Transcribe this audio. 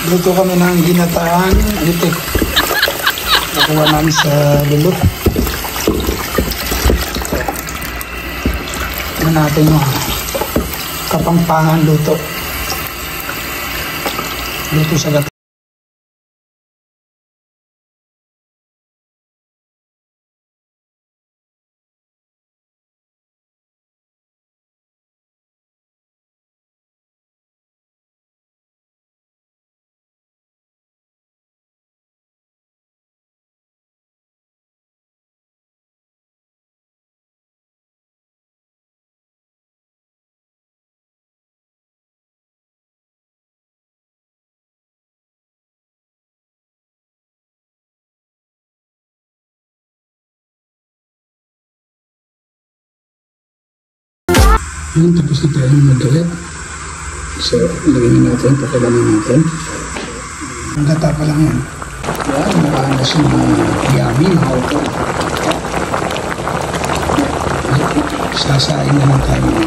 Luto kami ng ginataan itik. Nakuha namin sa lulot. Ano natin yung kapampangan luto. Luto sa gata. Yun, tapos na tayo magalit. So, lagyan natin, pakilamin natin. Ang gata pa lang yan. Yan, nakahanas yung yummy, hawto. Sasain na lang tayo.